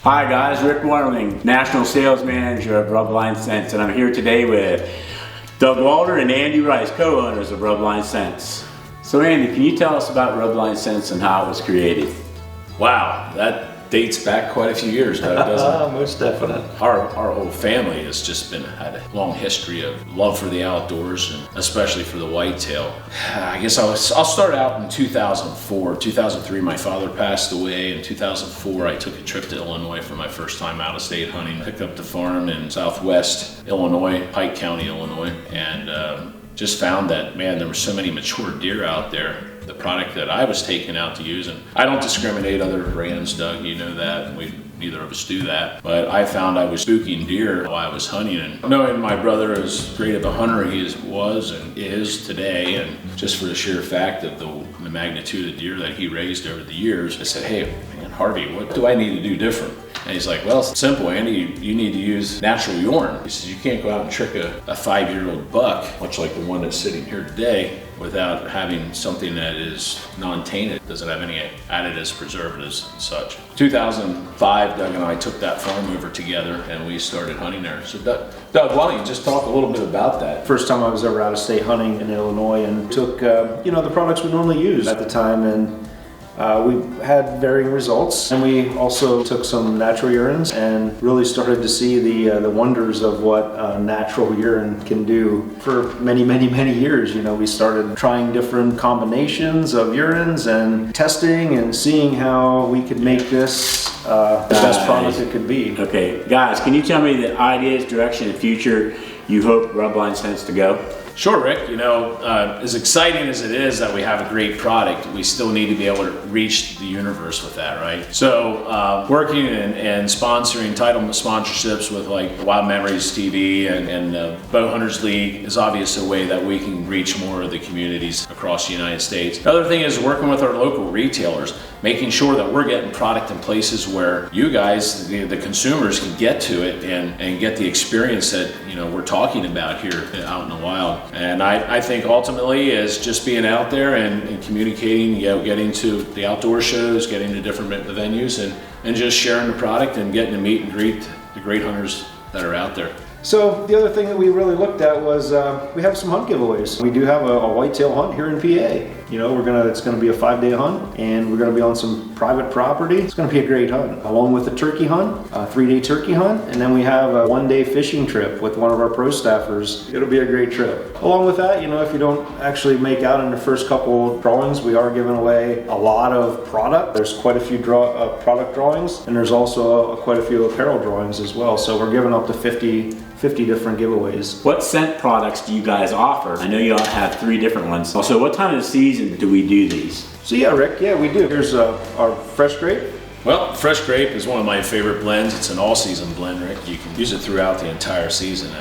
Hi guys, Rick Warling, National Sales Manager of RublineScents, and I'm here today with Doug Walter and Andy Rice, co-owners of RublineScents. So Andy, can you tell us about RublineScents and how it was created? Wow, that dates back quite a few years, Doug, doesn't it? Most definite. Our whole family has just had a long history of love for the outdoors, and especially for the whitetail. I guess I'll start out in 2004. 2003, my father passed away. In 2004, I took a trip to Illinois for my first time out of state hunting. Picked up the farm in southwest Illinois, Pike County, Illinois, and just found that, man, there were so many mature deer out there. The product that I was taking out to use, and I don't discriminate other brands, Doug, you know that, and neither of us do that, but I found I was spooking deer while I was hunting, and knowing my brother, as great of a hunter he was and is today, and just for the sheer fact of the magnitude of deer that he raised over the years, I said, hey, man, Harvey, what do I need to do different? And he's like, well, it's simple, Andy, you need to use natural urine. He says, you can't go out and trick a 5-year-old buck, much like the one that's sitting here today, without having something that is non-tainted, doesn't have any additives, preservatives, and such. 2005, Doug and I took that farm over together and we started hunting there. So Doug, why don't you just talk a little bit about that? First time I was ever out of state hunting in Illinois, and took the products we normally use at the time, and we had varying results, and we also took some natural urines and really started to see the wonders of what natural urine can do. For many years, we started trying different combinations of urines and testing and seeing how we could make this the best product it could be. Okay, guys, can you tell me the ideas, direction, and future you hope RublineScents to go? Sure, Rick. As exciting as it is that we have a great product, we still need to be able to reach the universe with that, right? So working and sponsoring entitlement sponsorships with like Wild Memories TV and Bow Hunters League is obviously a way that we can reach more of the communities across the United States. The other thing is working with our local retailers, making sure that we're getting product in places where you guys, the consumers, can get to it and get the experience that we're talking about here out in the wild. And I think ultimately is just being out there and communicating, getting to the outdoor shows, getting to different venues, and just sharing the product and getting to meet and greet the great hunters that are out there. So the other thing that we really looked at was we have some hunt giveaways. We do have a whitetail hunt here in PA. It's gonna be a 5-day hunt, and we're gonna be on some private property. It's gonna be a great hunt, along with a turkey hunt, a 3-day turkey hunt, and then we have a 1-day fishing trip with one of our pro staffers. It'll be a great trip. Along with that, if you don't actually make out in the first couple drawings, we are giving away a lot of product. There's quite a few product drawings, and there's also quite a few apparel drawings as well. So we're giving up to 50 different giveaways. What scent products do you guys offer? I know you all have 3 different ones. Also, what time of the season do we do these? So yeah, Rick, we do. Here's our fresh grape. Well, fresh grape is one of my favorite blends. It's an all-season blend, Rick. You can use it throughout the entire season.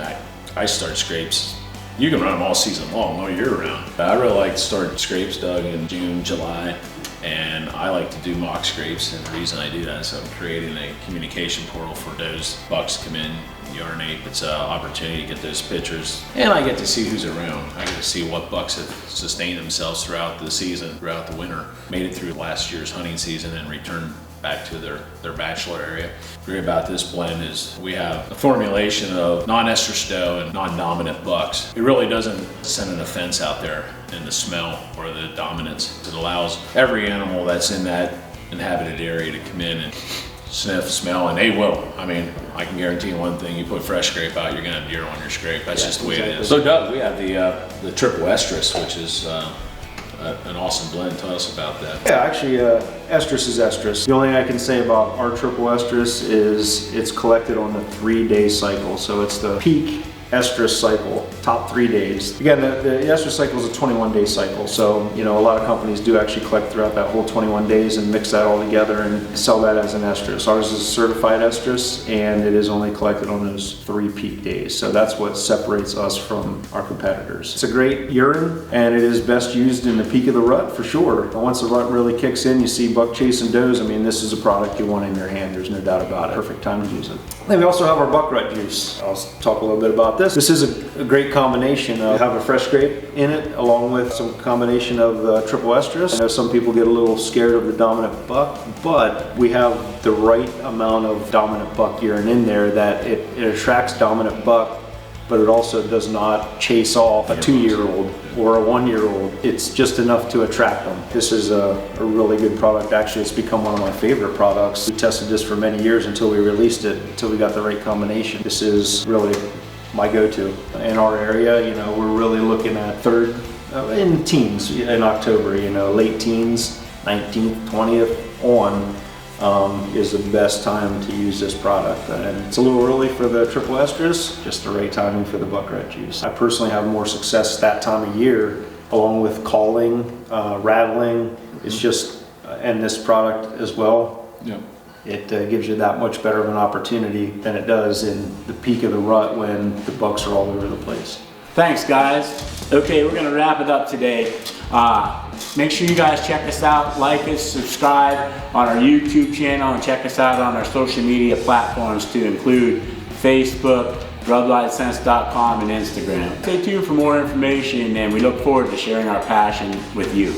I start scrapes. You can run them all season long, all year round. I really like to start scrapes, Doug, in June, July. And I like to do mock scrapes, and the reason I do that is I'm creating a communication portal for those bucks to come in, urinate. It's an opportunity to get those pictures, and I get to see who's around. I get to see what bucks have sustained themselves throughout the season, throughout the winter, made it through last year's hunting season, and returned back to their bachelor area. Great about this blend is we have a formulation of non-estrus doe and non-dominant bucks. It really doesn't send an offense out there in the smell or the dominance. It allows every animal that's in that inhabited area to come in and sniff, smell, and they will. I can guarantee one thing: you put fresh scrape out, you're gonna have deer on your scrape. That's just the way it is. So Doug, we have the triple estrus, which is an awesome blend. Tell us about that. Yeah, actually, estrus is estrus. The only thing I can say about our triple estrus is it's collected on the 3-day cycle. So it's the peak estrus cycle, top 3 days. Again, the estrus cycle is a 21-day cycle. So, a lot of companies do actually collect throughout that whole 21 days and mix that all together and sell that as an estrus. Ours is certified estrus, and it is only collected on those 3 peak days. So that's what separates us from our competitors. It's a great urine, and it is best used in the peak of the rut for sure. But once the rut really kicks in, you see buck chasing does. This is a product you want in your hand. There's no doubt about it. Perfect time to use it. Then we also have our buck rut juice. I'll talk a little bit about this. This is a great combination. Have a fresh grape in it, along with some combination of the triple estrus. I know some people get a little scared of the dominant buck, but we have the right amount of dominant buck urine in there that it attracts dominant buck, but it also does not chase off a 2-year-old or a 1-year-old. It's just enough to attract them. This is a really good product. Actually, it's become one of my favorite products. We tested this for many years until we released it, until we got the right combination. This is really my go-to. In our area, you know, we're really looking at third, in teens in October, you know, late teens, 19th, 20th on. Is the best time to use this product. And it's a little early for the triple estrus, just the right timing for the buck rat juice. I personally have more success that time of year, along with calling, rattling. It's just, and this product as well. Yep. It gives you that much better of an opportunity than it does in the peak of the rut when the bucks are all over the place. Thanks, guys. Okay, we're gonna wrap it up today. Make sure you guys check us out, like us, subscribe on our YouTube channel, and check us out on our social media platforms to include Facebook, RublineScents.com, and Instagram. Stay tuned for more information, and we look forward to sharing our passion with you.